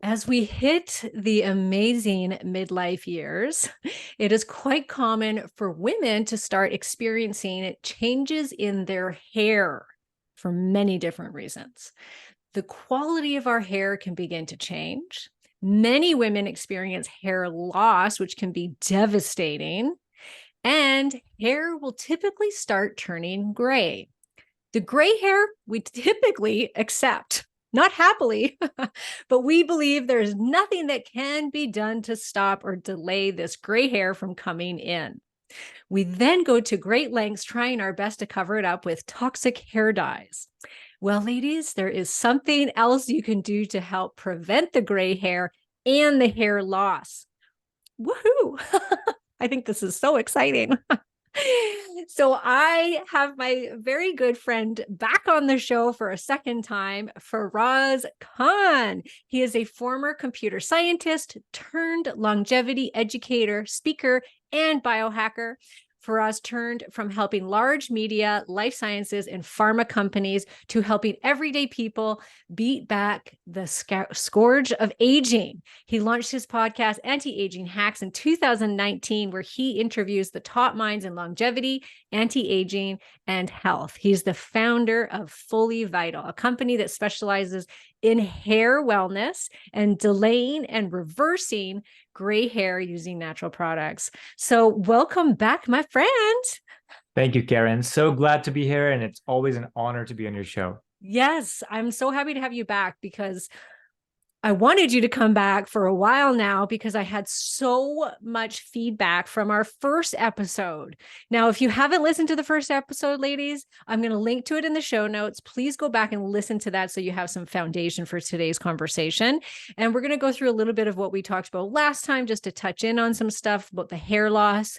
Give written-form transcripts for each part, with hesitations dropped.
As we hit the amazing midlife years, it is quite common for women to start experiencing changes in their hair for many different reasons. The quality of our hair can begin to change. Many women experience hair loss, which can be devastating, and hair will typically start turning gray. The gray hair we typically accept, not happily, but we believe there's nothing that can be done to stop or delay this gray hair from coming in. We then go to great lengths trying our best to cover it up with toxic hair dyes. Well, ladies, there is something else you can do to help prevent the gray hair and the hair loss. Woohoo! I think this is so exciting. So I have my very good friend back on the show for a second time, Faraz Khan. He is a former computer scientist turned longevity educator, speaker, and biohacker. Faraz turned from helping large media, life sciences, and pharma companies to helping everyday people beat back the scourge of aging. He launched his podcast, Anti-Aging Hacks, in 2019, where he interviews the top minds in longevity, anti-aging, and health. He's the founder of FullyVital, a company that specializes in hair wellness and delaying and reversing gray hair using natural products. So welcome back, my friend. Thank you, Karen. So glad to be here, and it's always an honor to be on your show. Yes, I'm so happy to have you back because I wanted you to come back for a while now because I had so much feedback from our first episode. Now, if you haven't listened to the first episode, ladies, I'm going to link to it in the show notes. Please go back and listen to that so you have some foundation for today's conversation. And we're going to go through a little bit of what we talked about last time, just to touch in on some stuff about the hair loss.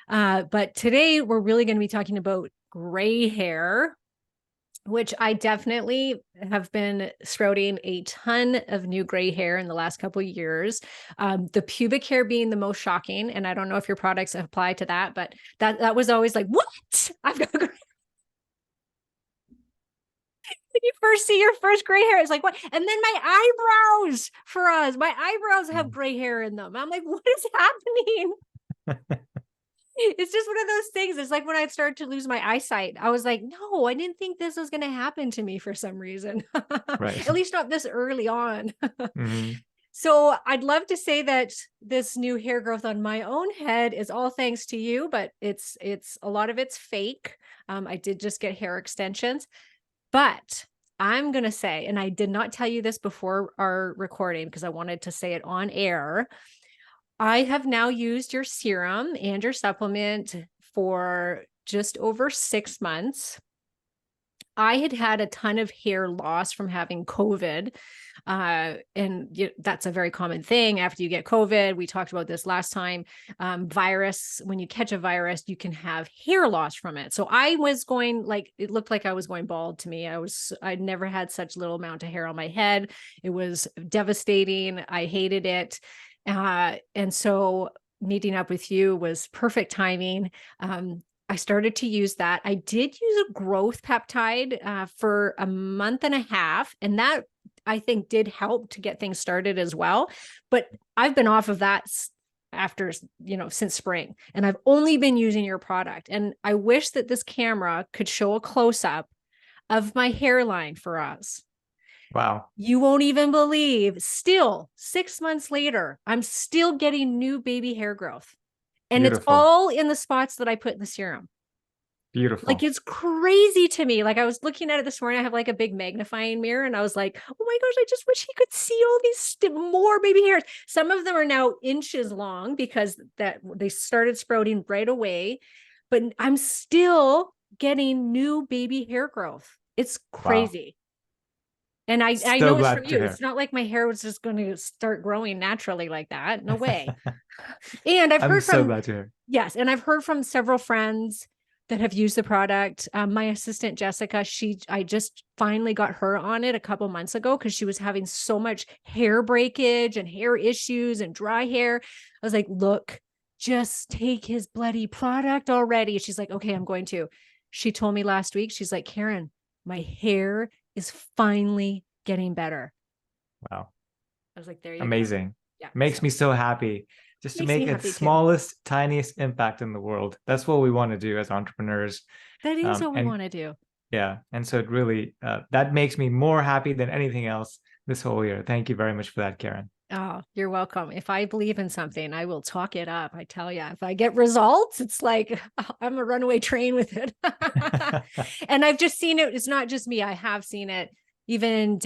But today we're really going to be talking about gray hair, which I definitely have been sprouting a ton of new gray hair in the last couple of years. The pubic hair being the most shocking. And I don't know if your products apply to that, but that was always like, what? I've got gray. When you first see your first gray hair, it's like, what? And then my eyebrows my eyebrows have gray hair in them. I'm like, what is happening? It's just one of those things. It's like when I started to lose my eyesight, I was like, no, I didn't think this was going to happen to me for some reason. Right. At least not this early on. Mm-hmm. So I'd love to say that this new hair growth on my own head is all thanks to you, but it's a lot of it's fake. I did just get hair extensions, but I'm going to say, and I did not tell you this before our recording because I wanted to say it on air. I have now used your serum and your supplement for just over 6 months. I had a ton of hair loss from having COVID. And that's a very common thing after you get COVID. We talked about this last time. Virus, when you catch a virus, you can have hair loss from it. So I was going it looked like I was going bald to me. I'd never had such little amount of hair on my head. It was devastating. I hated it. And so meeting up with you was perfect timing. I started to use that. I did use a growth peptide for a month and a half, and that I think did help to get things started as well. But I've been off of that after, since spring, and I've only been using your product. And I wish that this camera could show a close up of my hairline for us. Wow. You won't even believe, still 6 months later, I'm still getting new baby hair growth. And it's Beautiful. all in the spots that I put in the serum. Like, Beautiful. it's crazy to me. Like, I was looking at it this morning. I have like a big magnifying mirror, and I was like, oh my gosh, I just wish he could see all these more baby hairs. Some of them are now inches long because that they started sprouting right away, but I'm still getting new baby hair growth. It's Wow. crazy. And I So know it's from glad to you. hear. It's not like my hair was just going to start growing naturally like that. No way. And I've I'm heard so from, glad to hear. yes, and I've heard from several friends that have used the product. My assistant, Jessica, I just finally got her on it a couple months ago because she was having so much hair breakage and hair issues and dry hair. I was like, look, just take his bloody product already. She's like, okay, I'm going to. She told me last week, she's like, Karen, my hair is finally getting better. Wow. I was like, there you go. Amazing. Yeah. Makes So me so happy just to makes me make its happy too. smallest, tiniest impact in the world. That's what we want to do as entrepreneurs. That is what we And want to do. yeah, and so it really, that makes me more happy than anything else this whole year. Thank you very much for that, Karen. Oh, you're welcome. If I believe in something, I will talk it up. I tell you, if I get results, it's like I'm a runaway train with it. And I've just seen it. It's not just me. I have seen it. Even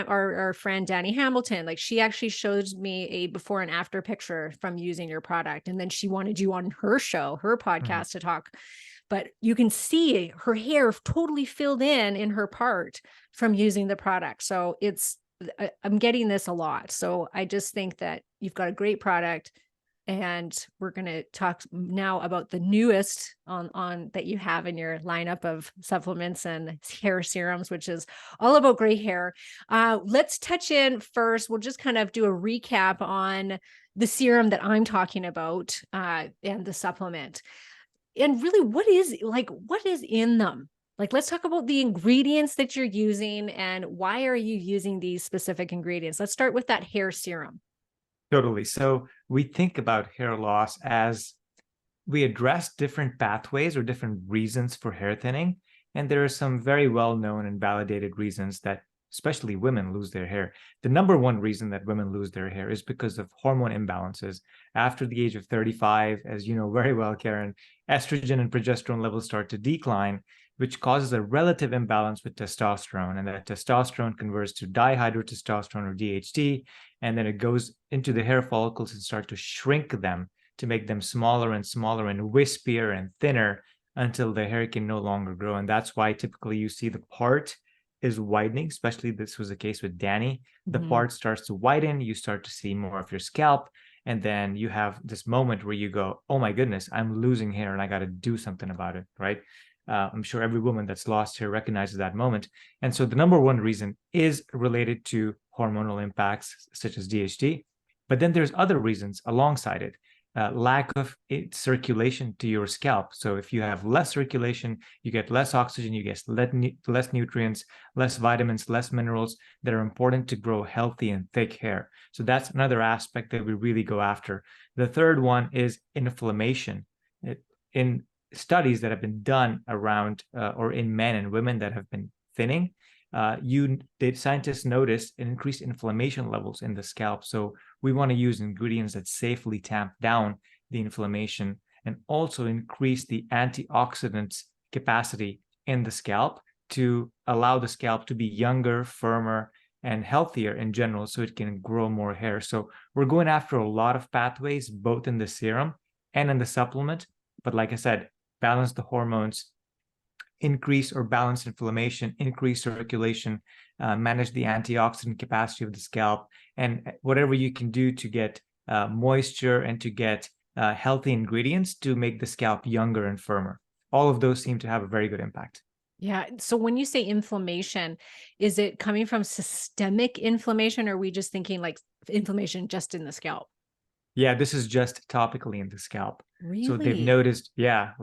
our friend Danny Hamilton, like she actually shows me a before and after picture from using your product. And then she wanted you on her show, her podcast to talk. But you can see her hair totally filled in her part from using the product. So I'm getting this a lot. So I just think that you've got a great product, and we're going to talk now about the newest on that you have in your lineup of supplements and hair serums, which is all about gray hair. Let's touch in first. We'll just kind of do a recap on the serum that I'm talking about, and the supplement. And really, what is in them? Like, let's talk about the ingredients that you're using and why are you using these specific ingredients? Let's start with that hair serum. Totally. So we think about hair loss as we address different pathways or different reasons for hair thinning. And there are some very well-known and validated reasons that especially women lose their hair. The number one reason that women lose their hair is because of hormone imbalances. After the age of 35, as you know very well, Karen, estrogen and progesterone levels start to decline, which causes a relative imbalance with testosterone. And that testosterone converts to dihydrotestosterone or DHT, and then it goes into the hair follicles and start to shrink them to make them smaller and smaller and wispier and thinner until the hair can no longer grow. And that's why typically you see the part is widening, especially this was the case with Danny. The part starts to widen, you start to see more of your scalp, and then you have this moment where you go, oh my goodness, I'm losing hair and I got to do something about it, right? I'm sure every woman that's lost hair recognizes that moment. And so the number one reason is related to hormonal impacts such as DHT, but then there's other reasons alongside it. Lack of circulation to your scalp. So if you have less circulation, you get less oxygen, you get less nutrients, less vitamins, less minerals that are important to grow healthy and thick hair. So that's another aspect that we really go after. The third one is inflammation. In studies that have been done around or in men and women that have been thinning, scientists noticed an increased inflammation levels in the scalp. So we want to use ingredients that safely tamp down the inflammation and also increase the antioxidants capacity in the scalp to allow the scalp to be younger, firmer, and healthier in general so it can grow more hair. So we're going after a lot of pathways, both in the serum and in the supplement. But like I said, balance the hormones, increase or balance inflammation, increase circulation, manage the antioxidant capacity of the scalp, and whatever you can do to get moisture and to get healthy ingredients to make the scalp younger and firmer. All of those seem to have a very good impact. Yeah. So when you say inflammation, is it coming from systemic inflammation, or are we just thinking like inflammation just in the scalp? Yeah, this is just topically in the scalp. Really? So what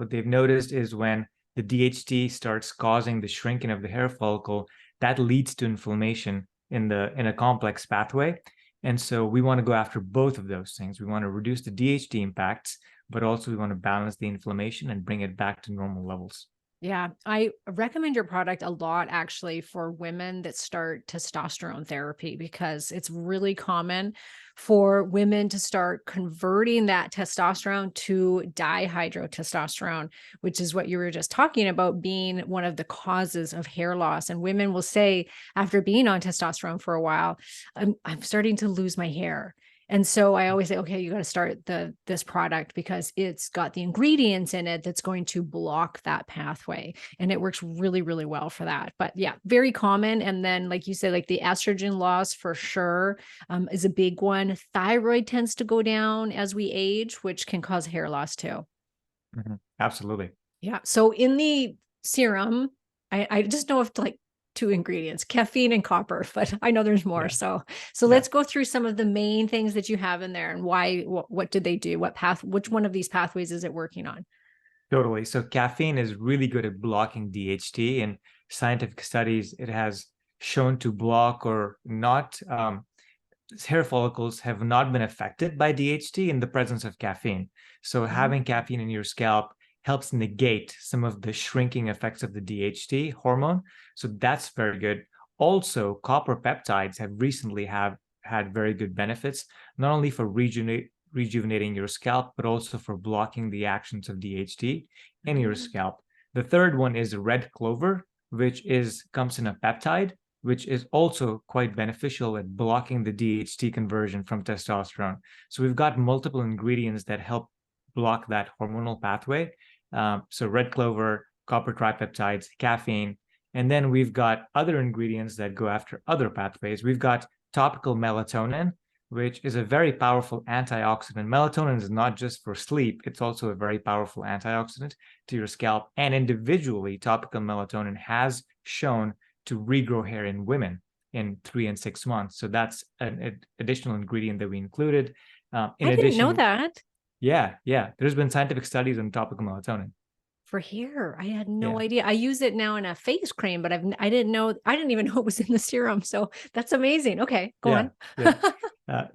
they've noticed is when the DHT starts causing the shrinking of the hair follicle, that leads to inflammation in a complex pathway. And so we want to go after both of those things. We want to reduce the DHT impacts, but also we want to balance the inflammation and bring it back to normal levels. Yeah, I recommend your product a lot actually for women that start testosterone therapy, because it's really common for women to start converting that testosterone to dihydrotestosterone, which is what you were just talking about being one of the causes of hair loss. And women will say, after being on testosterone for a while, I'm starting to lose my hair. And so I always say, okay, you got to start this product because it's got the ingredients in it that's going to block that pathway. And it works really, really well for that. But yeah, very common. And then, like you said, like the estrogen loss for sure is a big one. Thyroid tends to go down as we age, which can cause hair loss too. Absolutely. Yeah. So in the serum, I just know of like two ingredients, caffeine and copper, but I know there's more. Yeah. So let's go through some of the main things that you have in there and why, what did they do? Which one of these pathways is it working on? Totally. So caffeine is really good at blocking DHT. In scientific studies, it has shown to block or not hair follicles have not been affected by DHT in the presence of caffeine. So having caffeine in your scalp helps negate some of the shrinking effects of the DHT hormone. So that's very good. Also, copper peptides have recently had very good benefits, not only for rejuvenating your scalp, but also for blocking the actions of DHT in your scalp. The third one is red clover, which comes in a peptide, which is also quite beneficial at blocking the DHT conversion from testosterone. So we've got multiple ingredients that help block that hormonal pathway. So red clover, copper tripeptides, caffeine, and then we've got other ingredients that go after other pathways. We've got topical melatonin, which is a very powerful antioxidant. Melatonin is not just for sleep, it's also a very powerful antioxidant to your scalp. And individually, topical melatonin has shown to regrow hair in women in 3 and 6 months. So that's an additional ingredient that we included. I didn't know that. Yeah. There's been scientific studies on topical melatonin. For hair, I had no idea. I use it now in a face cream, but I didn't even know it was in the serum. So that's amazing. Okay, go on.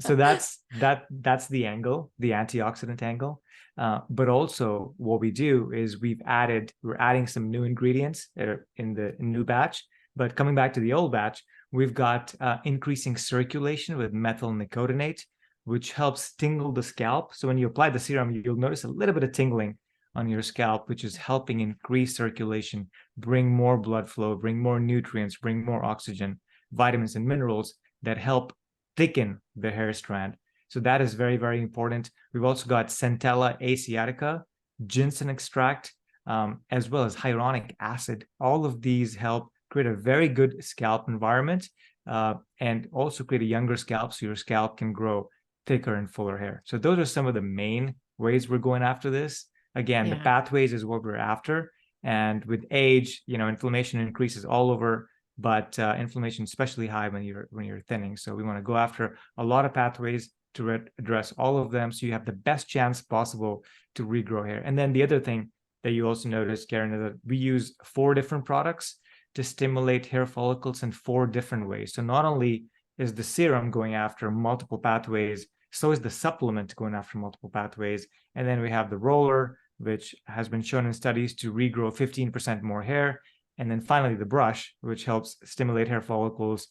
So that's the angle, the antioxidant angle. But also what we do is we're adding some new ingredients in the new batch. But coming back to the old batch, we've got increasing circulation with methyl nicotinate, which helps tingle the scalp. So when you apply the serum, you'll notice a little bit of tingling on your scalp, which is helping increase circulation, bring more blood flow, bring more nutrients, bring more oxygen, vitamins, and minerals that help thicken the hair strand. So that is very, very important. We've also got Centella asiatica, ginseng extract, as well as hyaluronic acid. All of these help create a very good scalp environment and also create a younger scalp so your scalp can grow thicker and fuller hair. So those are some of the main ways we're going after this. Again, the pathways is what we're after. And with age, inflammation increases all over, but inflammation especially high when you're thinning. So we want to go after a lot of pathways to address all of them so you have the best chance possible to regrow hair. And then the other thing that you also notice, Karen, is that we use 4 different products to stimulate hair follicles in 4 different ways. So not only is the serum going after multiple pathways, so is the supplement going after multiple pathways. And then we have the roller, which has been shown in studies to regrow 15% more hair. And then finally, the brush, which helps stimulate hair follicles,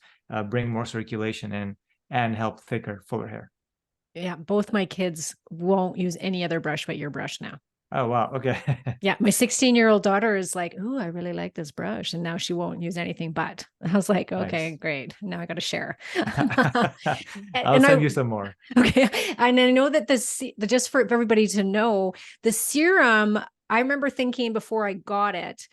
bring more circulation in, and help thicker, fuller hair. Yeah, both my kids won't use any other brush but your brush now. Oh, wow. Okay. Yeah, my 16-year-old daughter is like, "Oh, I really like this brush," and now she won't use anything but. I was like, "Okay, nice. Great. Now I got to share." I'll send you some more. Okay, and I know that just for everybody to know, the serum. I remember thinking before I got it,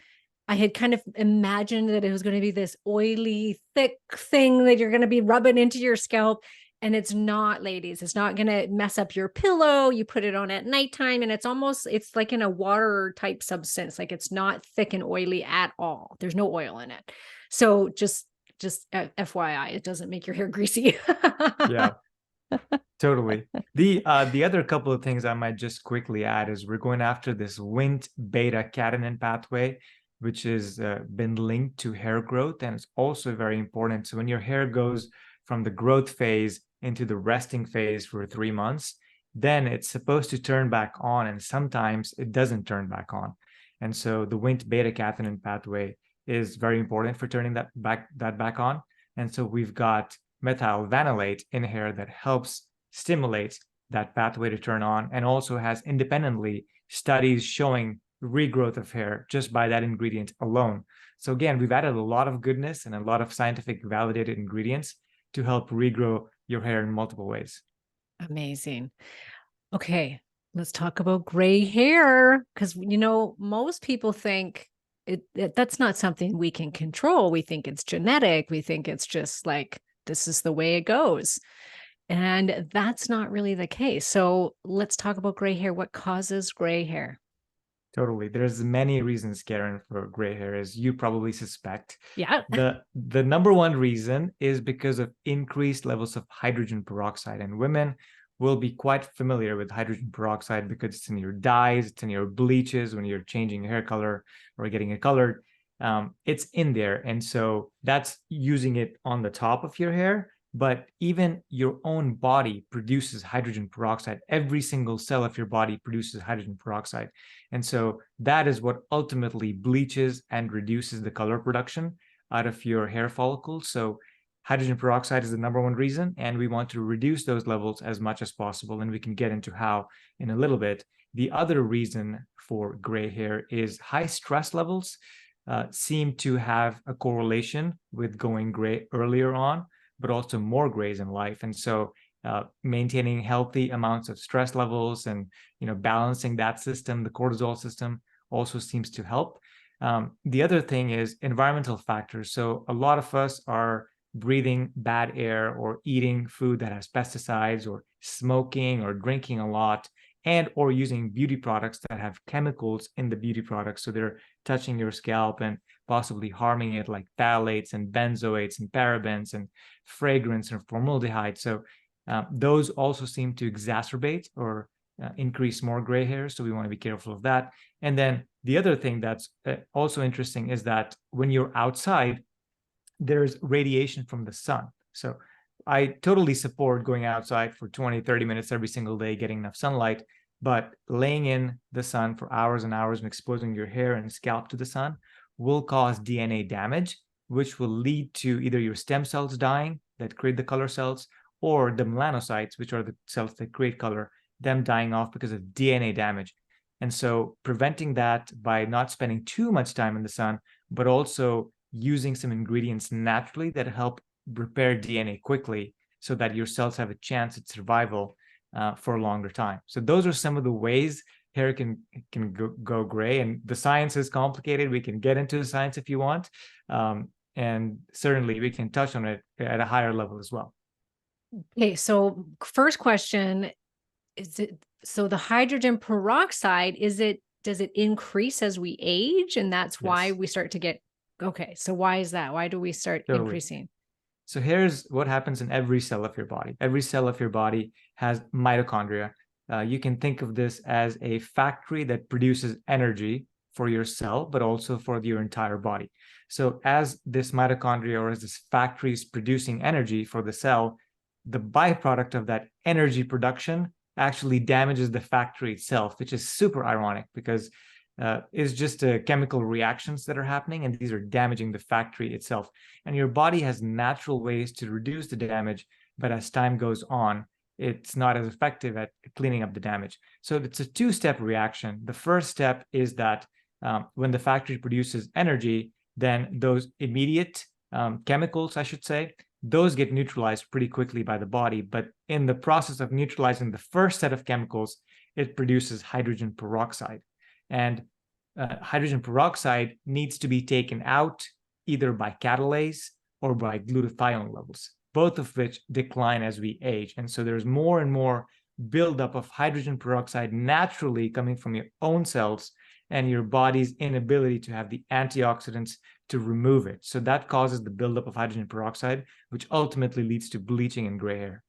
I had kind of imagined that it was going to be this oily, thick thing that you're going to be rubbing into your scalp. And it's not, ladies. It's not going to mess up your pillow. You put it on at nighttime and it's like in a water type substance. Like it's not thick and oily at all. There's no oil in it. So just FYI, it doesn't make your hair greasy. Yeah, totally. The other couple of things I might just quickly add is we're going after this Wnt beta catenin pathway, which has been linked to hair growth. And it's also very important. So when your hair goes from the growth phase into the resting phase for 3 months, then it's supposed to turn back on, and sometimes it doesn't turn back on. And so the Wnt beta catenin pathway is very important for turning that back on. And so we've got methyl vanillate in hair that helps stimulate that pathway to turn on, and also has independently studies showing regrowth of hair just by that ingredient alone. So again, we've added a lot of goodness and a lot of scientific validated ingredients to help regrow your hair in multiple ways. Amazing. Okay, let's talk about gray hair, because most people think that's not something we can control. We think it's genetic. We think it's just like this is the way it goes. And that's not really the case. So let's talk about gray hair. What causes gray hair? Totally. There's many reasons, Karen, for gray hair, as you probably suspect. Yeah. The number one reason is because of increased levels of hydrogen peroxide. And women will be quite familiar with hydrogen peroxide because it's in your dyes, it's in your bleaches when you're changing your hair color or getting it colored. It's in there. And so that's using it on the top of your hair. but even your own body produces hydrogen peroxide. Every single cell of your body produces hydrogen peroxide. And so that is what ultimately bleaches and reduces the color production out of your hair follicles. So hydrogen peroxide is the number one reason, and we want to reduce those levels as much as possible. And we can get into how in a little bit. The other reason for gray hair is high stress levels seem to have a correlation with going gray earlier on, but also more grays in life. And so maintaining healthy amounts of stress levels and balancing that system, the cortisol system, also seems to help. The other thing is environmental factors. So a lot of us are breathing bad air or eating food that has pesticides or smoking or drinking a lot and or using beauty products that have chemicals in the beauty products. So they're touching your scalp and possibly harming it, like phthalates and benzoates and parabens and fragrance and formaldehyde. So those also seem to exacerbate or increase more gray hairs. So we want to be careful of that. And then the other thing that's also interesting is that when you're outside, there's radiation from the sun. So I totally support going outside for 20, 30 minutes every single day, getting enough sunlight, but laying in the sun for hours and hours and exposing your hair and scalp to the sun will cause DNA damage, which will lead to either your stem cells dying that create the color cells, or the melanocytes, which are the cells that create color, them dying off because of DNA damage. And so preventing that by not spending too much time in the sun, but also using some ingredients naturally that help repair DNA quickly so that your cells have a chance at survival for a longer time. So those are some of the ways hair can go gray, and the science is complicated. We can get into the science if you want, and certainly we can touch on it at a higher level as well. Okay, so first question, is it so the hydrogen peroxide, does it increase as we age, and that's why Yes, we start to get okay, so why is that? Why do we start totally. increasing? So here's what happens in every cell of your body. Every cell of your body has mitochondria. You can think of this as a factory that produces energy for your cell, but also for your entire body. So as this mitochondria or as this factory is producing energy for the cell, the byproduct of that energy production actually damages the factory itself, which is super ironic because it's just chemical reactions that are happening, and these are damaging the factory itself. And your body has natural ways to reduce the damage, but as time goes on, it's not as effective at cleaning up the damage. So it's a two-step reaction. The first step is that when the factory produces energy, then those immediate chemicals, I should say, those get neutralized pretty quickly by the body. But in the process of neutralizing the first set of chemicals, it produces hydrogen peroxide. And hydrogen peroxide needs to be taken out either by catalase or by glutathione levels, both of which decline as we age. And so there's more and more buildup of hydrogen peroxide naturally coming from your own cells and your body's inability to have the antioxidants to remove it. So that causes the buildup of hydrogen peroxide, which ultimately leads to bleaching and gray hair.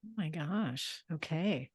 Oh my gosh. Okay.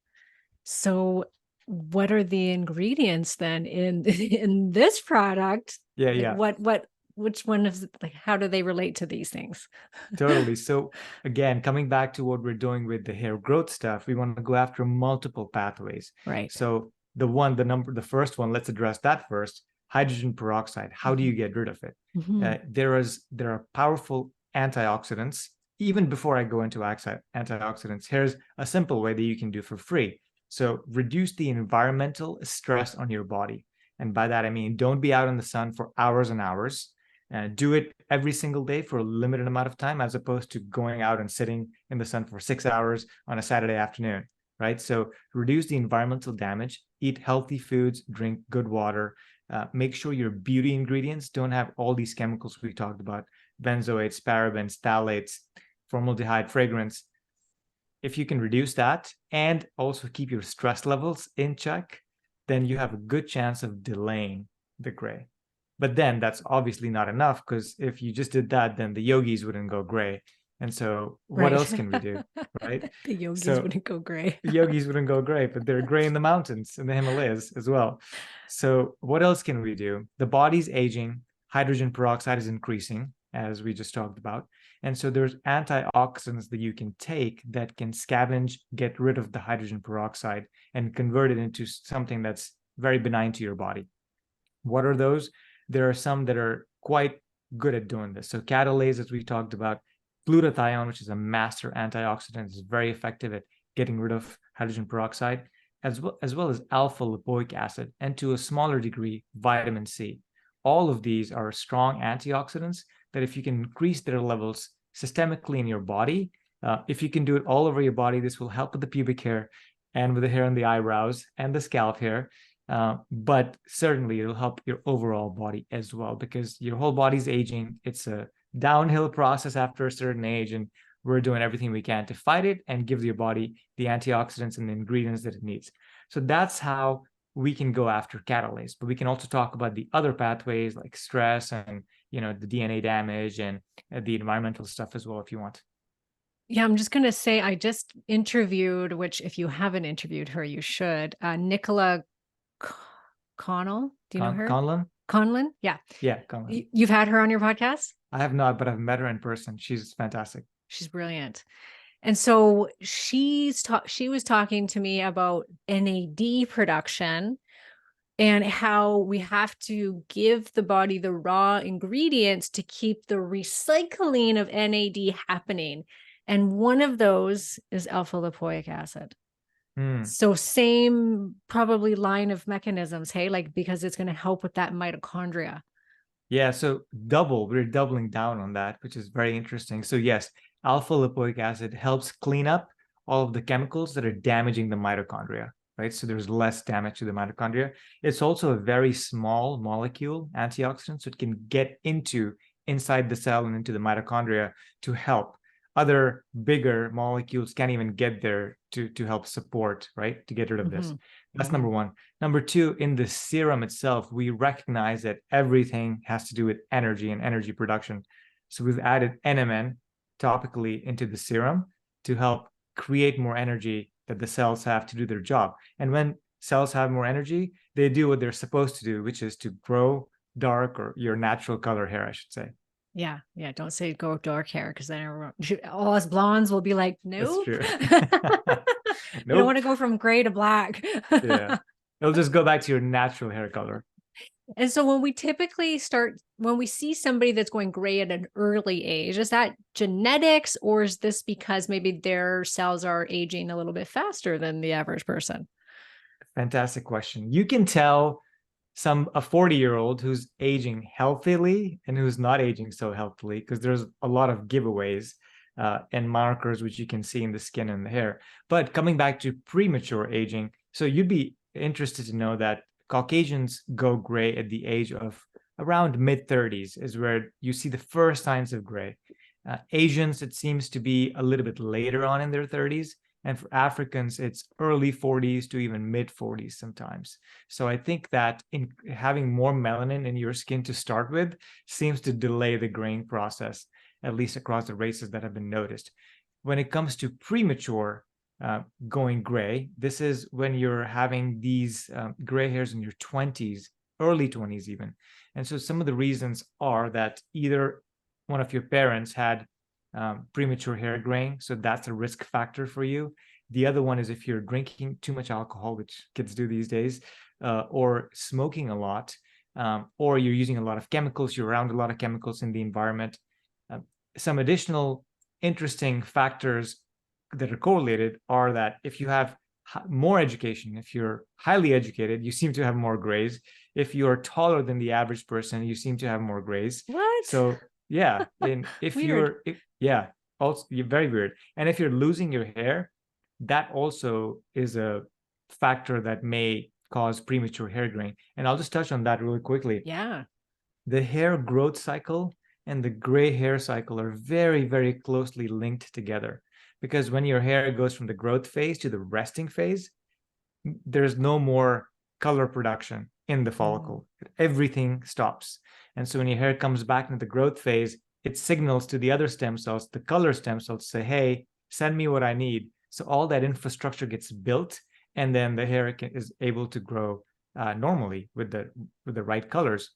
So what are the ingredients then in in this product? Yeah, Like yeah. which one is like how do they relate to these things? Totally. So again, coming back to what we're doing with the hair growth stuff, we want to go after multiple pathways. Right. So the first one, let's address that first. Hydrogen peroxide. How do you get rid of it? Mhm. There are powerful antioxidants. Even before I go into antioxidants, here's a simple way that you can do for free. So reduce the environmental stress on your body. And by that, I mean, don't be out in the sun for hours and hours. Do it every single day for a limited amount of time, as opposed to going out and sitting in the sun for 6 hours on a Saturday afternoon, right? So reduce the environmental damage, eat healthy foods, drink good water, make sure your beauty ingredients don't have all these chemicals we talked about, benzoates, parabens, phthalates, formaldehyde, fragrance. If you can reduce that and also keep your stress levels in check, then you have a good chance of delaying the gray. But then that's obviously not enough, because if you just did that, then the yogis wouldn't go gray. And so what Right. else can we do, right? The yogis So wouldn't go gray. the yogis wouldn't go gray, but they're gray in the mountains, in the Himalayas as well. So what else can we do? The body's aging, hydrogen peroxide is increasing, as we just talked about. And so there's antioxidants that you can take that can scavenge, get rid of the hydrogen peroxide, and convert it into something that's very benign to your body. What are those? There are some that are quite good at doing this. So catalase, as we talked about, glutathione, which is a master antioxidant, is very effective at getting rid of hydrogen peroxide, as well as alpha lipoic acid, and to a smaller degree, vitamin C. All of these are strong antioxidants that if you can increase their levels systemically in your body, if you can do it all over your body, this will help with the pubic hair and with the hair on the eyebrows and the scalp hair. But certainly it'll help your overall body as well, because your whole body's aging. It's a downhill process after a certain age, and we're doing everything we can to fight it and give your body the antioxidants and the ingredients that it needs. So that's how we can go after catalase. But we can also talk about the other pathways like stress and the DNA damage and the environmental stuff as well, if you want. Yeah, I'm just going to say I just interviewed, which if you haven't interviewed her, you should, Nicola Connell. Do you know her? Conlon? Conlon? Yeah. Yeah, Conlon. You've had her on your podcast? I have not, but I've met her in person. She's fantastic. She's brilliant. And so she was talking to me about NAD production and how we have to give the body the raw ingredients to keep the recycling of NAD happening. And one of those is alpha lipoic acid. So same probably line of mechanisms, hey, like because it's going to help with that mitochondria. Yeah, so we're doubling down on that, which is very interesting. So yes, alpha lipoic acid helps clean up all of the chemicals that are damaging the mitochondria, right? So there's less damage to the mitochondria. It's also a very small molecule antioxidant, so it can get inside the cell and into the mitochondria to help. Other bigger molecules can't even get there to help support, right? To get rid of this. That's number one. Number two, in the serum itself, we recognize that everything has to do with energy and energy production. So we've added NMN topically into the serum to help create more energy that the cells have to do their job. And when cells have more energy, they do what they're supposed to do, which is to grow dark, or your natural color hair, I should say. Yeah. Don't say go dark hair, because then all us blondes will be like, nope. That's true. You don't want to go from gray to black. Yeah. It'll just go back to your natural hair color. And so when we see somebody that's going gray at an early age, is that genetics, or is this because maybe their cells are aging a little bit faster than the average person? Fantastic question. You can tell a 40-year-old who's aging healthily and who's not aging so healthily, because there's a lot of giveaways and markers which you can see in the skin and the hair. But coming back to premature aging, so you'd be interested to know that Caucasians go gray at the age of around mid-30s is where you see the first signs of gray. Asians, it seems to be a little bit later on in their 30s. And for Africans, it's early 40s to even mid 40s sometimes. So I think that in having more melanin in your skin to start with seems to delay the graying process, at least across the races that have been noticed. When it comes to premature going gray, this is when you're having these gray hairs in your 20s, early 20s even. And so some of the reasons are that either one of your parents had premature hair graying, so that's a risk factor for you. The other one is if you're drinking too much alcohol, which kids do these days, or smoking a lot, or you're using a lot of chemicals, you're around a lot of chemicals in the environment. Some additional interesting factors that are correlated are that if you have more education, if you're highly educated, you seem to have more grays. If you're taller than the average person, you seem to have more grays. What? So yeah, and if yeah, also you're very weird. And if you're losing your hair, that also is a factor that may cause premature hair graying. And I'll just touch on that really quickly. Yeah. The hair growth cycle and the gray hair cycle are very, very closely linked together, because when your hair goes from the growth phase to the resting phase, there's no more color production in the follicle. Everything stops. And so when your hair comes back into the growth phase, it signals to the other stem cells, the color stem cells, to say, hey, send me what I need. So all that infrastructure gets built, and then the hair is able to grow normally with the right colors.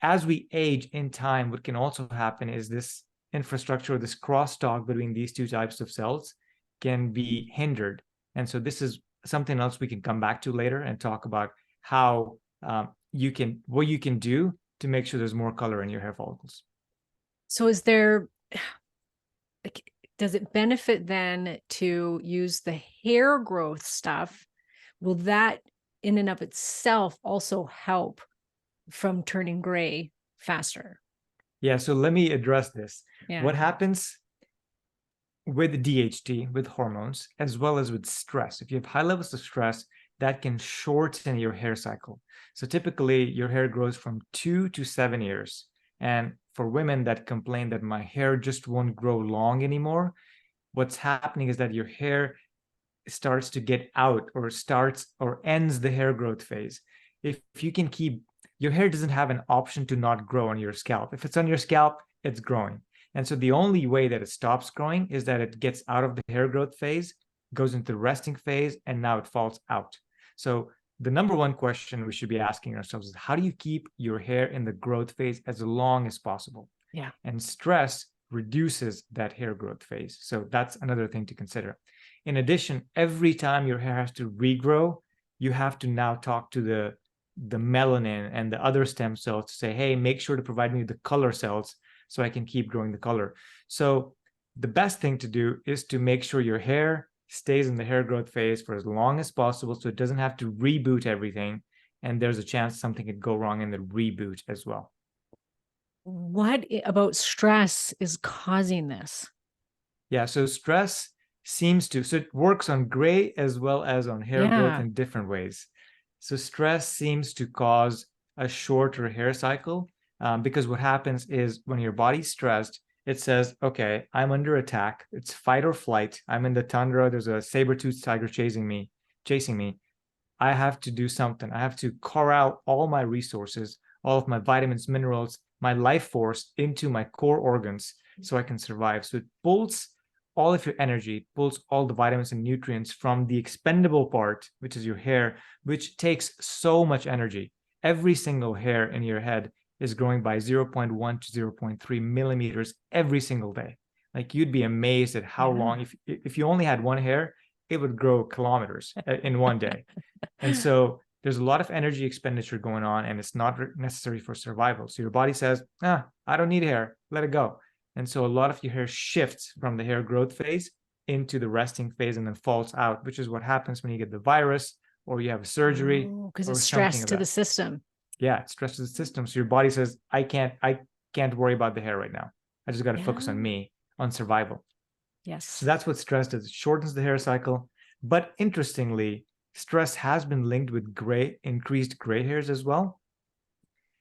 As we age in time, what can also happen is this infrastructure, this crosstalk between these two types of cells can be hindered. And so this is something else we can come back to later and talk about how what you can do to make sure there's more color in your hair follicles. So is there, does it benefit then to use the hair growth stuff? Will that in and of itself also help from turning gray faster? Yeah, so let me address this. Yeah. What happens with DHT, with hormones, as well as with stress? If you have high levels of stress, that can shorten your hair cycle. So typically your hair grows from 2 to 7 years. And for women that complain that my hair just won't grow long anymore, what's happening is that your hair starts to get out, or starts or ends the hair growth phase. If you can keep, your hair doesn't have an option to not grow on your scalp. If it's on your scalp, it's growing. And so the only way that it stops growing is that it gets out of the hair growth phase, goes into the resting phase, and now it falls out. So the number one question we should be asking ourselves is, how do you keep your hair in the growth phase as long as possible? Yeah. And stress reduces that hair growth phase. So that's another thing to consider. In addition, every time your hair has to regrow, you have to now talk to the melanin and the other stem cells to say, hey, make sure to provide me the color cells so I can keep growing the color. So the best thing to do is to make sure your hair stays in the hair growth phase for as long as possible, so it doesn't have to reboot everything. And there's a chance something could go wrong in the reboot as well. What about stress is causing this? Yeah, so stress seems to, so it works on gray as well as on hair growth in different ways. So stress seems to cause a shorter hair cycle, because what happens is when your body's stressed, it says, okay, I'm under attack. It's fight or flight. I'm in the tundra. There's a saber-toothed tiger chasing me. I have to do something. I have to corral all my resources, all of my vitamins, minerals, my life force into my core organs so I can survive. So it pulls all of your energy, pulls all the vitamins and nutrients from the expendable part, which is your hair, which takes so much energy. Every single hair in your head is growing by 0.1 to 0.3 millimeters every single day. Like, you'd be amazed at how long, if you only had one hair, it would grow kilometers in one day. And so there's a lot of energy expenditure going on, and it's not necessary for survival. So your body says, I don't need hair, let it go. And so a lot of your hair shifts from the hair growth phase into the resting phase and then falls out, which is what happens when you get the virus or you have a surgery. Because it's stress to the system. Yeah, it stresses the system. So your body says, I can't worry about the hair right now. I just got to focus on me, on survival. Yes. So that's what stress does. It shortens the hair cycle. But interestingly, stress has been linked with increased gray hairs as well,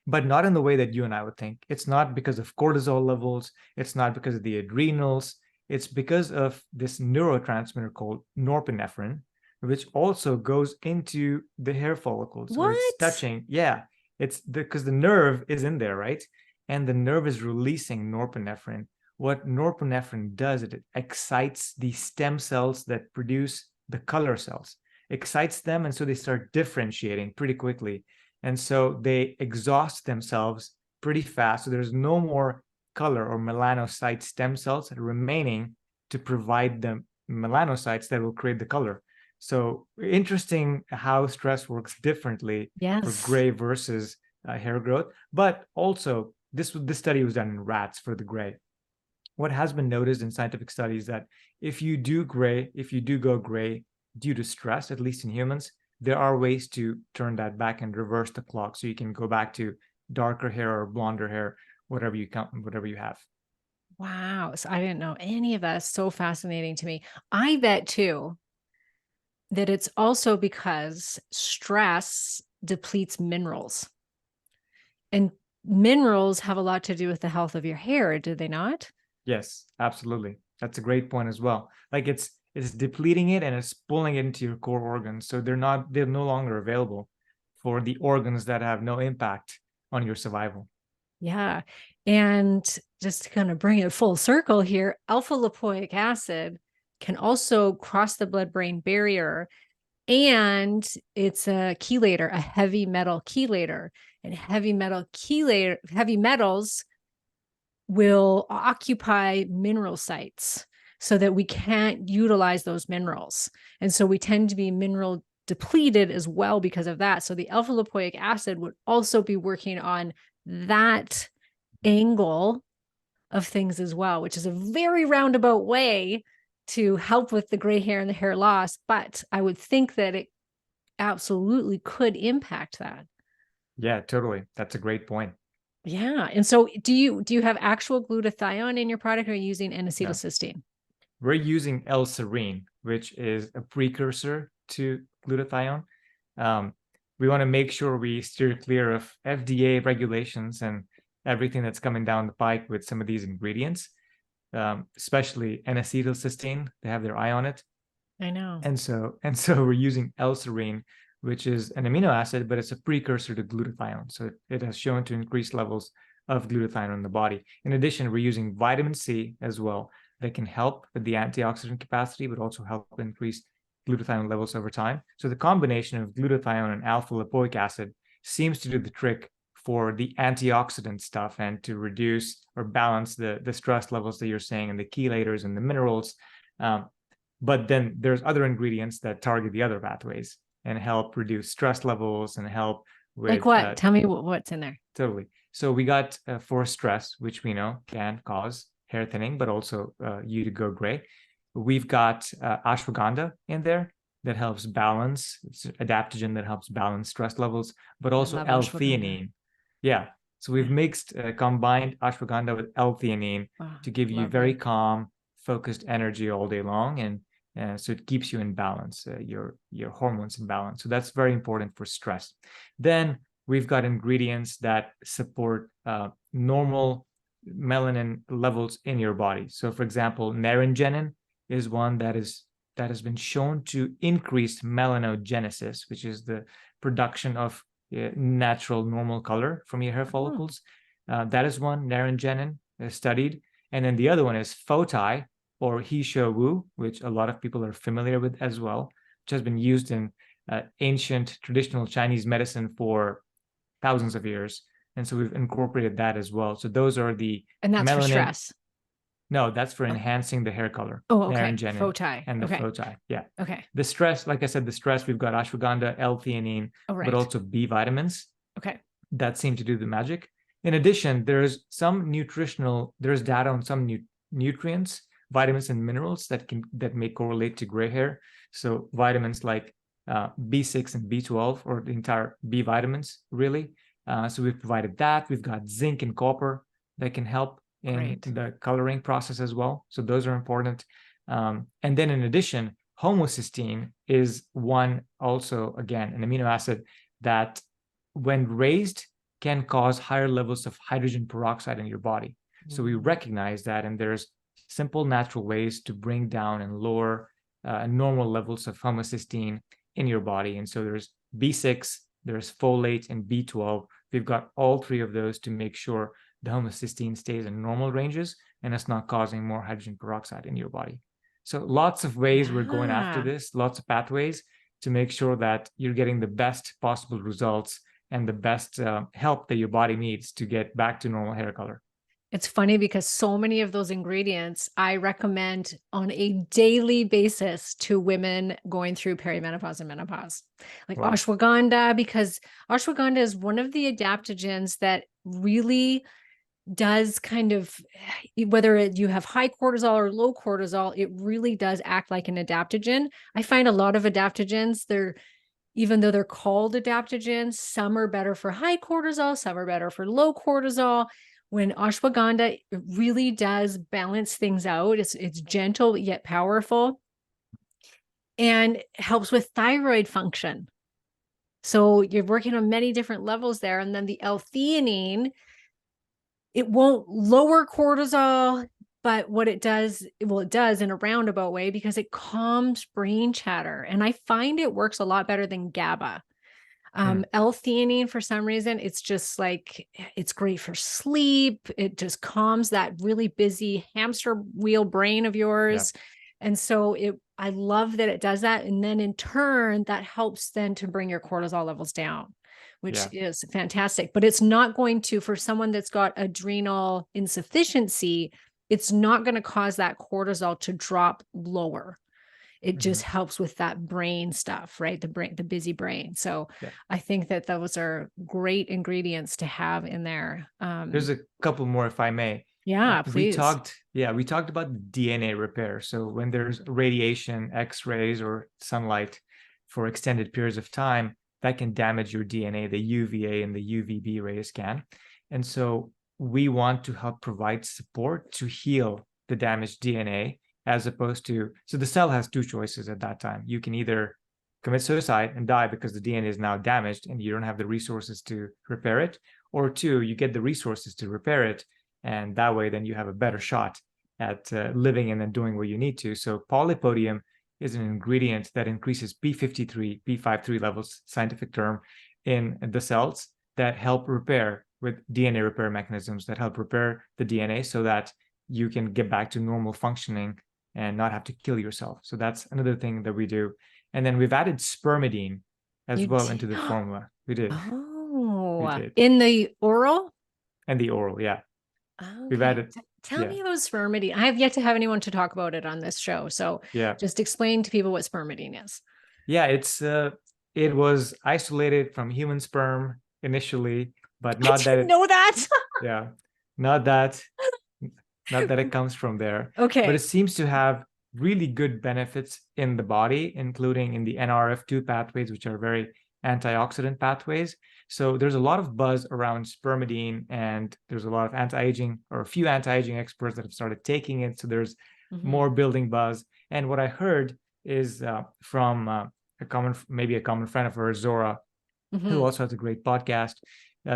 but not in the way that you and I would think. It's not because of cortisol levels. It's not because of the adrenals. It's because of this neurotransmitter called norepinephrine, which also goes into the hair follicles. So it's touching. Yeah, it's because the nerve is in there, right? And the nerve is releasing norepinephrine. What norepinephrine does, it excites the stem cells that produce the color cells, excites them. And so they start differentiating pretty quickly. And so they exhaust themselves pretty fast. So there's no more color or melanocyte stem cells remaining to provide the melanocytes that will create the color. So interesting how stress works differently for gray versus hair growth. But also, this study was done in rats for the gray. What has been noticed in scientific studies that if you do go gray due to stress, at least in humans, there are ways to turn that back and reverse the clock, so you can go back to darker hair or blonder hair, whatever you have. Wow. So I didn't know any of that. It's so fascinating to me. I bet too that it's also because stress depletes minerals. And minerals have a lot to do with the health of your hair, do they not? Yes, absolutely. That's a great point as well. Like, it's depleting it and it's pulling it into your core organs. So they're no longer available for the organs that have no impact on your survival. Yeah. And just to kind of bring it full circle here, alpha lipoic acid can also cross the blood-brain barrier, and it's a chelator, a heavy metal chelator. And heavy metals will occupy mineral sites so that we can't utilize those minerals. And so we tend to be mineral depleted as well because of that. So the alpha lipoic acid would also be working on that angle of things as well, which is a very roundabout way to help with the gray hair and the hair loss. But I would think that it absolutely could impact that. Yeah, totally. That's a great point. Yeah. And so do you have actual glutathione in your product, or are you using No, N-acetylcysteine? we're using L-serine, which is a precursor to glutathione. We want to make sure we steer clear of FDA regulations and everything that's coming down the pike with some of these ingredients, especially N-acetylcysteine. They have their eye on it. I know. And so we're using L-serine, which is an amino acid, but it's a precursor to glutathione. So it has shown to increase levels of glutathione in the body. In addition, we're using vitamin C as well that can help with the antioxidant capacity, but also help increase glutathione levels over time. So the combination of glutathione and alpha lipoic acid seems to do the trick for the antioxidant stuff and to reduce or balance the stress levels that you're saying and the chelators and the minerals. But then there's other ingredients that target the other pathways and help reduce stress levels and help with Like what? Tell me what's in there. Totally. So we got for stress, which we know can cause hair thinning, but also you to go gray. We've got ashwagandha in there that helps balance. It's an adaptogen that helps balance stress levels, but also L-theanine. Yeah. So we've mixed, combined ashwagandha with L-theanine to give you very calm, focused energy all day long, and so it keeps you in balance, your hormones in balance. So that's very important for stress. Then we've got ingredients that support normal melanin levels in your body. So, for example, naringenin is one that has been shown to increase melanogenesis, which is the production of natural normal color from your hair follicles. That is one, naringenin is studied. And then the other one is photai, or he shou wu, which a lot of people are familiar with as well, which has been used in ancient traditional Chinese medicine for thousands of years. And so we've incorporated that as well. So those are the And that's melanin for stress. No, that's for enhancing the hair color. Oh, okay. Photai. And the photai. Yeah. Okay. The stress, like I said, the stress, we've got ashwagandha, L-theanine, but also B vitamins. Okay. That seem to do the magic. In addition, there's data on some nutrients, vitamins and minerals that may correlate to gray hair. So vitamins like B6 and B12, or the entire B vitamins, really. So we've provided that. We've got zinc and copper that can help in the coloring process as well. So those are important. And then in addition, homocysteine is one, also, again, an amino acid that when raised can cause higher levels of hydrogen peroxide in your body. So we recognize that, and there's simple natural ways to bring down and lower normal levels of homocysteine in your body. And so there's B6, there's folate, and B12. We've got all three of those to make sure the homocysteine stays in normal ranges and it's not causing more hydrogen peroxide in your body. So lots of ways we're going after this, lots of pathways to make sure that you're getting the best possible results and the best help that your body needs to get back to normal hair color. It's funny because so many of those ingredients I recommend on a daily basis to women going through perimenopause and menopause. Like ashwagandha, because ashwagandha is one of the adaptogens that really does kind of, whether you have high cortisol or low cortisol, it really does act like an adaptogen. I find a lot of adaptogens, even though they're called adaptogens, some are better for high cortisol, some are better for low cortisol. When ashwagandha, it really does balance things out. It's gentle yet powerful, and helps with thyroid function. So you're working on many different levels there. And then the L-theanine, it won't lower cortisol, but what it does, well, it does in a roundabout way because it calms brain chatter. And I find it works a lot better than GABA. L-theanine, for some reason, it's just like, it's great for sleep. It just calms that really busy hamster wheel brain of yours. Yeah. And so I love that it does that. And then in turn, that helps then to bring your cortisol levels down, which Yeah. is fantastic. But it's not going to, for someone that's got adrenal insufficiency, it's not going to cause that cortisol to drop lower. It just Mhm. helps with that brain stuff, right? The busy brain. So Yeah. I think that those are great ingredients to have in there. There's a couple more, if I may. Yeah, please. We talked about DNA repair. So when there's radiation, X-rays, or sunlight for extended periods of time, that can damage your DNA, the UVA and the UVB rays can. And so we want to help provide support to heal the damaged DNA, as opposed to, so the cell has two choices at that time. You can either commit suicide and die because the DNA is now damaged and you don't have the resources to repair it, or two, you get the resources to repair it, and that way then you have a better shot at living and then doing what you need to. So polypodium is an ingredient that increases p53, p53 levels, scientific term, in the cells that help repair with DNA repair mechanisms that help repair the DNA so that you can get back to normal functioning and not have to kill yourself. So that's another thing that we do. And then we've added spermidine as You well did. into the formula. We did. We Oh, did. in the oral? And the oral, yeah. We've Okay. added, Tell yeah, me about spermidine. I have yet to have anyone to talk about it on this show. So yeah. just explain to people what spermidine is. Yeah, it was isolated from human sperm initially, but I not that didn't it, know that. yeah, not that not that it comes from there, but it Okay. seems to have really good benefits in the body, including in the NRF2 pathways, which are very antioxidant pathways. So there's a lot of buzz around spermidine, and there's a lot of anti-aging, or a few anti-aging experts that have started taking it. So there's Mhm. more building buzz. And what I heard is from maybe a common friend of hers, Zora, who Mhm. also has a great podcast.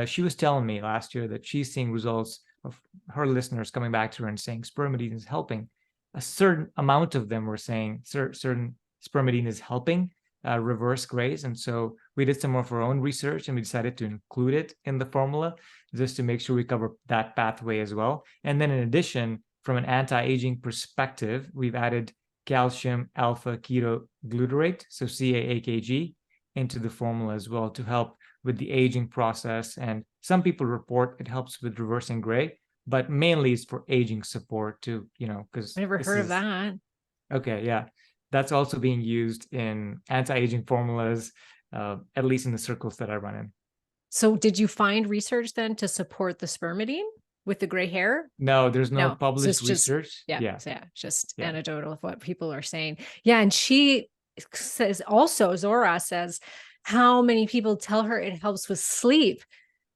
She was telling me last year that she's seeing results of her listeners coming back to her and saying spermidine is helping. A certain amount of them were saying certain spermidine is helping reverse grays. And so we did some of our own research and we decided to include it in the formula just to make sure we cover that pathway as well. And then in addition, from an anti-aging perspective, we've added calcium alpha ketoglutarate, so CAAKG, into the formula as well to help with the aging process. And some people report it helps with reversing gray, but mainly it's for aging support too, I because never this heard of is that. okay. Yeah. That's also being used in anti-aging formulas, at least in the circles that I run in. So did you find research then to support the spermidine with the gray hair? No, there's no No. So published it's just, research. yeah. Yeah. So yeah, just Yeah. anecdotal of what people are saying. Yeah. And she says also, Zora says, how many people tell her it helps with sleep,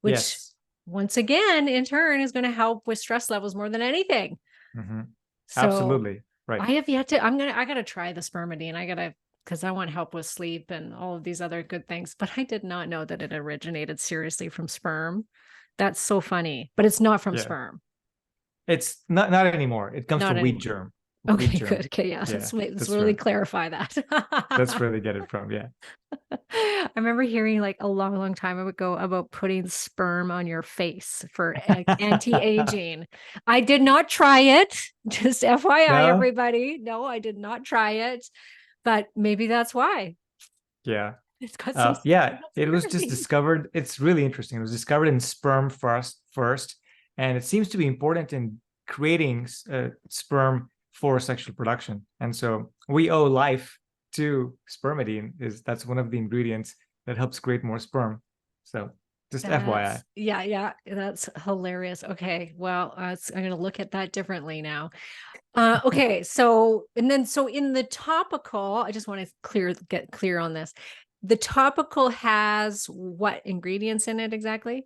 which Yes. once again, in turn, is going to help with stress levels more than anything. Hmm. So Absolutely. Right. I have yet to, I gotta try the spermidine. Because I want help with sleep and all of these other good things. But I did not know that it originated seriously from sperm. That's so funny, but it's not from Yeah. sperm. It's not anymore. It comes Not from wheat anymore. germ. Wheat Okay, germ. good. Okay, yeah, Yeah. let's That's really right. clarify that. That's where they get it from. Yeah. I remember hearing like a long, long time ago about putting sperm on your face for anti-aging. I did not try it. Just FYI, No? everybody. No, I did not try it, but maybe that's why Yeah. it's got some Yeah, it was just spermidine. discovered. It's really interesting. It was discovered in sperm first, and it seems to be important in creating sperm for sexual production. And so we owe life to spermidine. That's one of the ingredients that helps create more sperm. So just FYI. Yeah, that's hilarious. Okay, well, I'm going to look at that differently now. Okay, so in the topical, I just want to get clear on this. The topical has what ingredients in it exactly?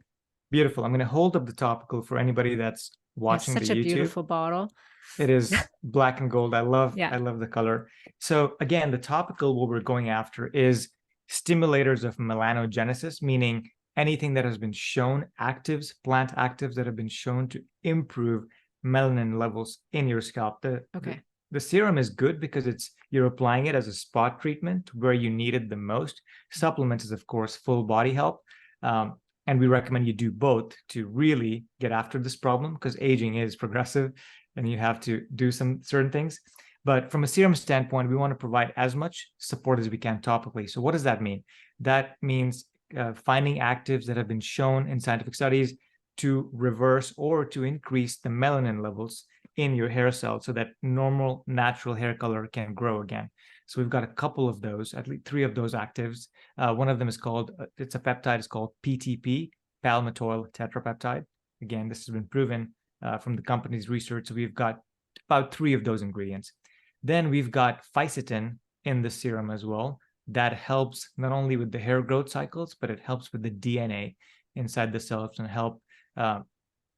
Beautiful. I'm going to hold up the topical for anybody that's It's watching the such a YouTube. beautiful bottle. It is black and gold. I love Yeah. the color. So again, the topical, what we're going after is stimulators of melanogenesis, meaning anything that has been shown, plant actives that have been shown to improve melanin levels in your scalp. Okay. The serum is good because you're applying it as a spot treatment where you need it the most. Supplements is, of course, full body help. And we recommend you do both to really get after this problem because aging is progressive and you have to do some certain things. But from a serum standpoint, we want to provide as much support as we can topically. So what does that mean? That means finding actives that have been shown in scientific studies to reverse or to increase the melanin levels in your hair cells so that normal natural hair color can grow again. So we've got a couple of those, at least 3 of those actives. One of them is called, it's a peptide, it's called PTP, palmitoyl tetrapeptide. Again, this has been proven from the company's research. So we've got about 3 of those ingredients. Then we've got fisetin in the serum as well. That helps not only with the hair growth cycles, but it helps with the DNA inside the cells and help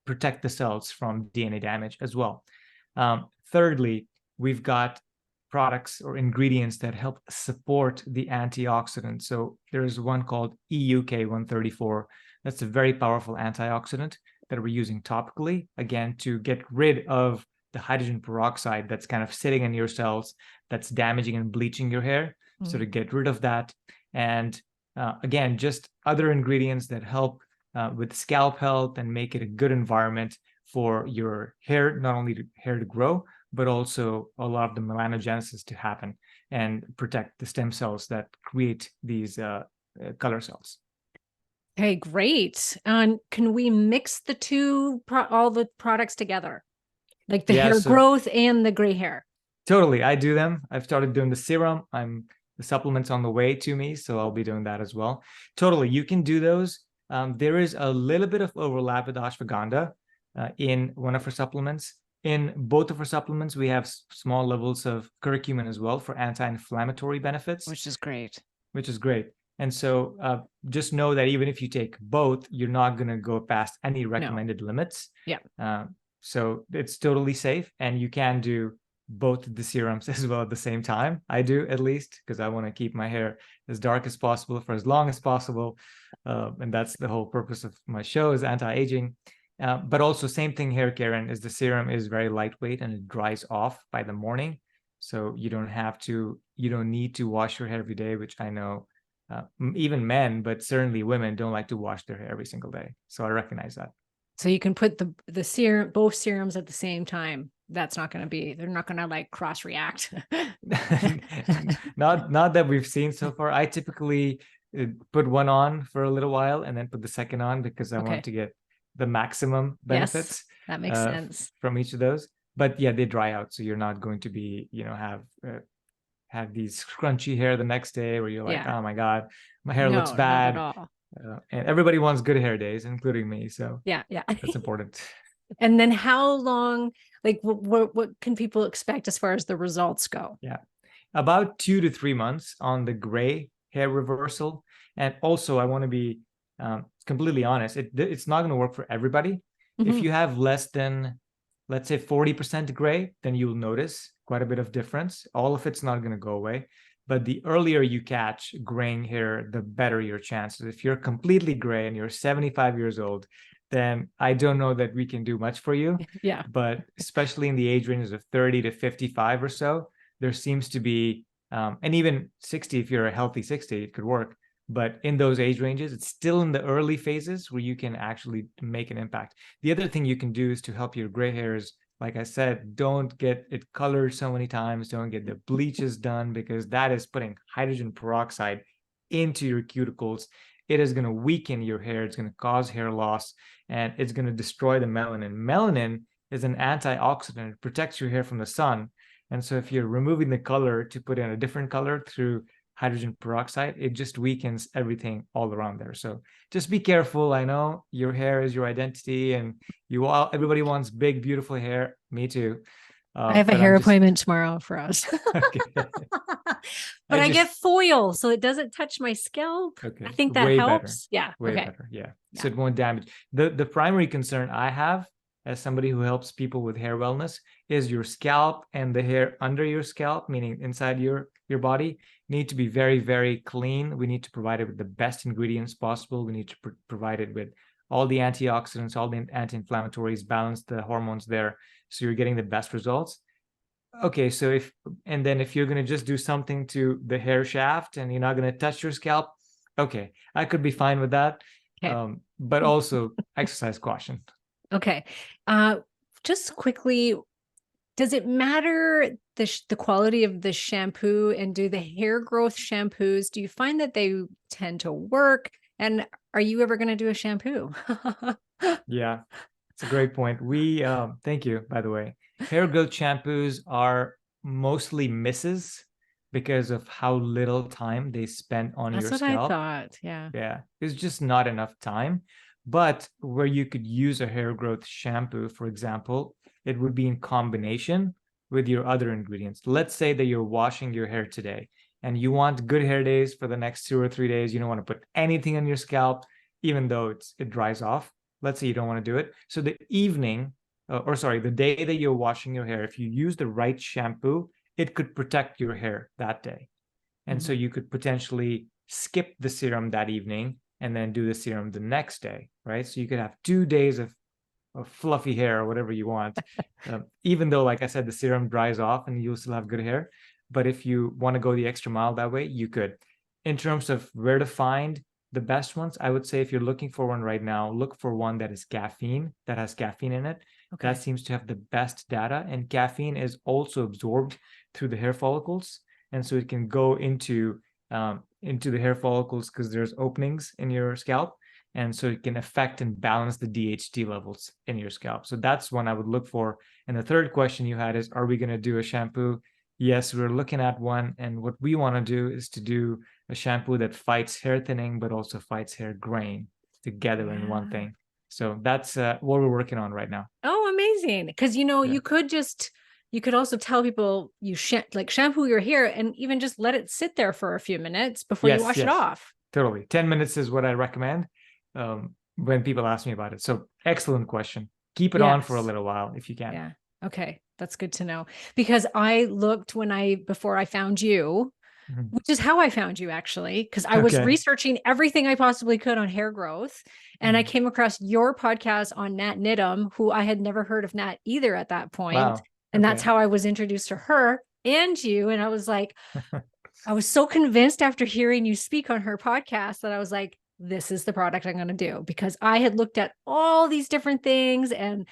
protect the cells from DNA damage as well. Thirdly, we've got products or ingredients that help support the antioxidant. So there's one called EUK134. That's a very powerful antioxidant that we're using topically, again, to get rid of the hydrogen peroxide that's kind of sitting in your cells, that's damaging and bleaching your hair. So to get rid of that. And again, just other ingredients that help with scalp health and make it a good environment for your hair, not only hair to grow, but also a lot of the melanogenesis to happen and protect the stem cells that create these color cells. Okay, great. Can we mix the two, all the products together? Like the hair growth and the gray hair? Totally, I do them. I've started doing the serum. The supplement's on the way to me, so I'll be doing that as well. Totally, you can do those. There is a little bit of overlap with ashwagandha in one of our supplements. In both of our supplements, we have small levels of curcumin as well for anti-inflammatory benefits. Which is great. And so just know that even if you take both, you're not going to go past any recommended limits. Yeah. So it's totally safe, and you can do both the serums as well at the same time. I do, at least, because I want to keep my hair as dark as possible for as long as possible. And that's the whole purpose of my show, is anti-aging. But also same thing here, Karen, is the serum is very lightweight and it dries off by the morning. So you don't need to wash your hair every day, which I know even men, but certainly women don't like to wash their hair every single day. So I recognize that. So you can put the serum, both serums at the same time. That's not going to be, they're not going to like cross react. Not that we've seen so far. I typically put one on for a little while and then put the second on because I want to get the maximum benefits. Yes, that makes sense from each of those. But yeah, they dry out. So you're not going to be, have these scrunchy hair the next day where you're like, oh my God, my hair looks bad. Not at all. And everybody wants good hair days, including me. So yeah, that's important. And then how long, like what can people expect as far as the results go? Yeah, about 2 to 3 months on the gray hair reversal. And also I want to be completely honest, it's not going to work for everybody. If you have less than, let's say, 40% gray, then you'll notice quite a bit of difference. All of it's not going to go away. But the earlier you catch graying hair, the better your chances. If you're completely gray and you're 75 years old, then I don't know that we can do much for you. Yeah. But especially in the age ranges of 30 to 55 or so, there seems to be, and even 60, if you're a healthy 60, it could work. But in those age ranges, it's still in the early phases where you can actually make an impact. The other thing you can do is to help your gray hairs. Like I said, don't get it colored so many times. Don't get the bleaches done, because that is putting hydrogen peroxide into your cuticles. It is going to weaken your hair. It's going to cause hair loss, and it's going to destroy the melanin. Melanin is an antioxidant. It protects your hair from the sun. And so if you're removing the color to put in a different color through hydrogen peroxide, it just weakens everything all around there. So just be careful. I know your hair is your identity, and everybody wants big, beautiful hair. Me too. I have a hair appointment tomorrow for us. But I get foil, so it doesn't touch my scalp. Okay. I think that helps. Better. Way better. Yeah. So it won't damage. The primary concern I have as somebody who helps people with hair wellness is your scalp and the hair under your scalp, meaning inside your body, need to be very, very clean. We need to provide it with the best ingredients possible. We need to provide it with all the antioxidants, all the anti-inflammatories, balance the hormones there, so you're getting the best results. Okay, so if you're going to just do something to the hair shaft and you're not going to touch your scalp, okay, I could be fine with that. Okay. But also exercise caution. Okay. Just quickly, does it matter the quality of the shampoo, and do the hair growth shampoos, do you find that they tend to work And are you ever going to do a shampoo? Yeah, it's a great point. We thank you, by the way. Hair growth shampoos are mostly misses because of how little time they spend on That's your what I scalp. thought. Yeah. Yeah, there's just not enough time. But where you could use a hair growth shampoo, for example, it would be in combination with your other ingredients. Let's say that you're washing your hair today and you want good hair days for the next 2 or 3 days. You don't want to put anything on your scalp, even though it dries off. Let's say you don't want to do it. So the evening, or sorry, the day that you're washing your hair, if you use the right shampoo, it could protect your hair that day. And so Mhm. you could potentially skip the serum that evening and then do the serum the next day, right? So you could have 2 days of fluffy hair or whatever you want, even though, like I said, the serum dries off and you'll still have good hair. But if you want to go the extra mile that way, you could. In terms of where to find the best ones, I would say if you're looking for one right now, look for one that has caffeine in it. Okay. That seems to have the best data. And caffeine is also absorbed through the hair follicles. And so it can go into the hair follicles because there's openings in your scalp, and so it can affect and balance the DHT levels in your scalp. So that's one I would look for. And the third question you had is, are we going to do a shampoo? Yes, we're looking at one, and what we want to do is to do a shampoo that fights hair thinning but also fights hair graying together in one Yeah. thing. So that's what we're working on right now. Oh, amazing. Because Yeah. you could also tell people like shampoo your hair and even just let it sit there for a few minutes before you Yes, wash it yes, off. totally. 10 minutes is what I recommend when people ask me about it. So excellent question. Keep it on for a Yes. little while if you can. Yeah. Okay. That's good to know. Because I looked before I found you, Mhm. which is how I found you actually, because I was Okay. researching everything I possibly could on hair growth. And I Mhm. came across your podcast on Nat Nidham, who I had never heard of Nat either at that point. Wow. And that's Okay. how I was introduced to her and you. And I was like, I was so convinced after hearing you speak on her podcast that I was like, this is the product I'm going to do, because I had looked at all these different things and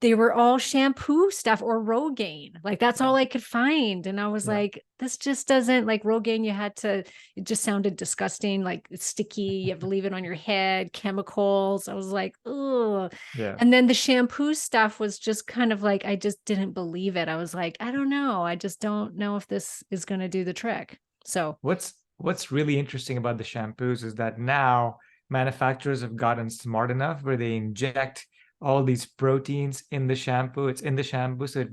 they were all shampoo stuff or Rogaine. Like that's Yeah. all I could find. And I was Yeah. like, this just doesn't, like Rogaine, it just sounded disgusting. Like it's sticky. You have to leave it on your head, chemicals. I was like, oh. Yeah. And then the shampoo stuff was just kind of like, I just didn't believe it. I was like, I don't know. I just don't know if this is going to do the trick. So, What's really interesting about the shampoos is that now manufacturers have gotten smart enough where they inject all these proteins in the shampoo. It's in the shampoo, so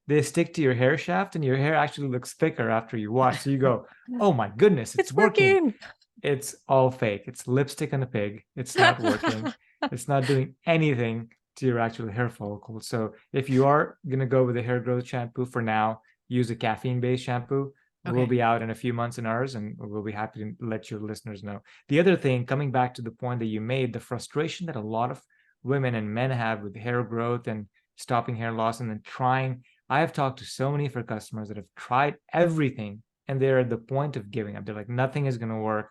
they stick to your hair shaft, and your hair actually looks thicker after you wash. So you go, oh my goodness, it's it's working. working. It's all fake. It's lipstick on a pig. It's not working. It's not doing anything to your actual hair follicles. So if you are going to go with a hair growth shampoo for now, use a caffeine-based shampoo. We'll Okay. be out in a few months in ours, and we'll be happy to let your listeners know. The other thing, coming back to the point that you made, the frustration that a lot of women and men have with hair growth and stopping hair loss and then trying. I have talked to so many of our customers that have tried everything and they're at the point of giving up. They're like, nothing is going to work.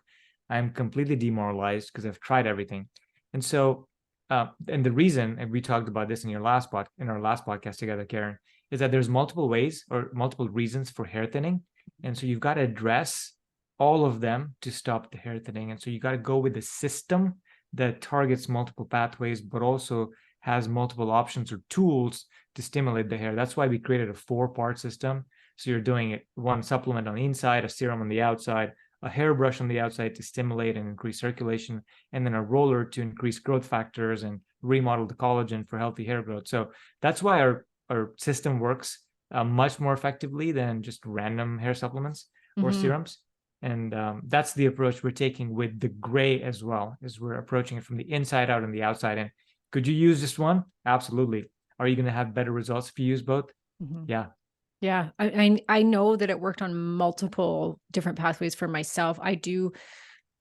I'm completely demoralized because I've tried everything. And so, and the reason, and we talked about this in our last podcast together, Karen, is that there's multiple ways or multiple reasons for hair thinning. And so you've got to address all of them to stop the hair thinning. And so you got to go with a system that targets multiple pathways, but also has multiple options or tools to stimulate the hair. That's why we created a 4-part system. So you're doing it one supplement on the inside, a serum on the outside, a hairbrush on the outside to stimulate and increase circulation, and then a roller to increase growth factors and remodel the collagen for healthy hair growth. So that's why our system works much more effectively than just random hair supplements or Mhm. serums. And that's the approach we're taking with the gray as well, is we're approaching it from the inside out and the outside in. Could you use just one? Absolutely. Are you going to have better results if you use both? Mhm. Yeah. Yeah, I know that it worked on multiple different pathways for myself. I do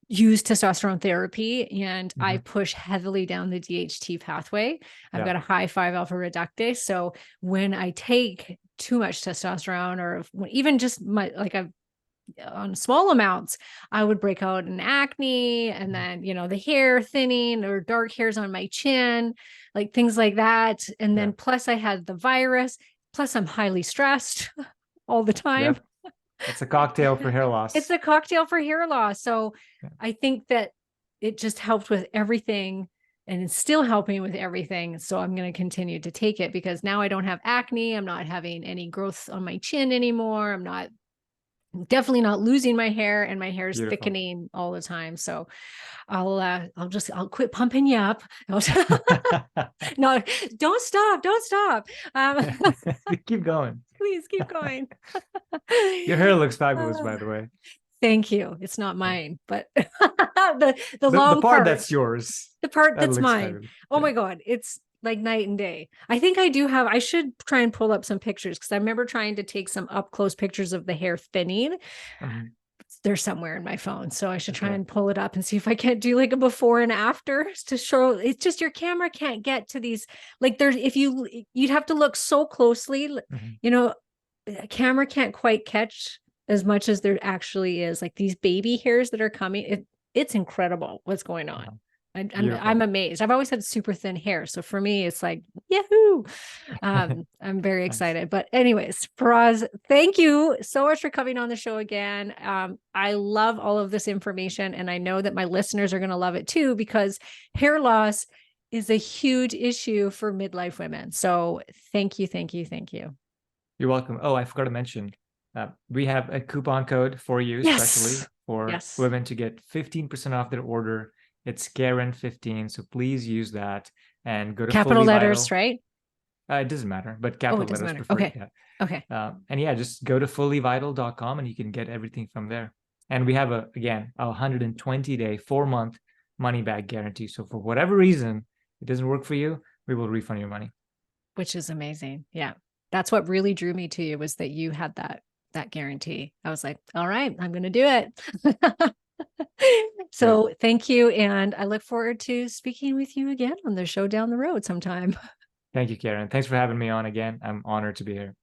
use testosterone therapy and I Mm-hmm. push heavily down the DHT pathway. I've Yeah. got a high 5 alpha reductase. So when I take too much testosterone or even just on small amounts, I would break out in acne and then, the hair thinning or dark hairs on my chin, like things like that. And Yeah. then plus I had the virus, plus I'm highly stressed all the time. Yep. It's a cocktail for hair It's loss. a cocktail for hair loss. So Yeah. I think that it just helped with everything, and it's still helping with everything. So I'm going to continue to take it because now I don't have acne. I'm not having any growth on my chin anymore. I'm definitely not losing my hair, and my hair is Beautiful. thickening all the time. So I'll quit pumping you up. No, don't stop. Keep going. Please keep going. Your hair looks fabulous, Uh, by the way. Thank you. It's not Yeah. mine, but the The long part part, that's yours, the part that that's looks mine. fabulous. Oh Yeah. my God, it's like night and day. I think I should try and pull up some pictures because I remember trying to take some up close pictures of the hair thinning. Mhm. They're somewhere in my phone. So I should try Okay. and pull it up and see if I can't do like a before and after to show. It's just your camera can't get to these. Like there's, if you'd have to look so closely, Mhm. you know, a camera can't quite catch as much as there actually is. Like these baby hairs that are coming, it's incredible what's going on. Wow. I'm Beautiful. amazed. I've always had super thin hair. So for me, it's like, yahoo. I'm very Nice. excited. But anyways, Faraz, thank you so much for coming on the show again. I love all of this information, and I know that my listeners are going to love it too, because hair loss is a huge issue for midlife women. So thank you, thank you, thank you. You're welcome. Oh, I forgot to mention, we have a coupon code for you, especially Yes. for Yes. women to get 15% off their order. It's Karen15, so please use that and go to Capital letters, FullyVital. right? It doesn't matter, but Oh, capital it doesn't letters matter. preferred. Okay. Yeah. Okay. And yeah, just go to fullyvital.com and you can get everything from there. And we have again, a 120-day, 4-month money back guarantee. So for whatever reason it doesn't work for you, we will refund your money. Which is amazing. Yeah. That's what really drew me to you, was that you had that guarantee. I was like, all right, I'm going to do it. Great. So thank you. And I look forward to speaking with you again on the show down the road sometime. Thank you, Karen. Thanks for having me on again. I'm honored to be here.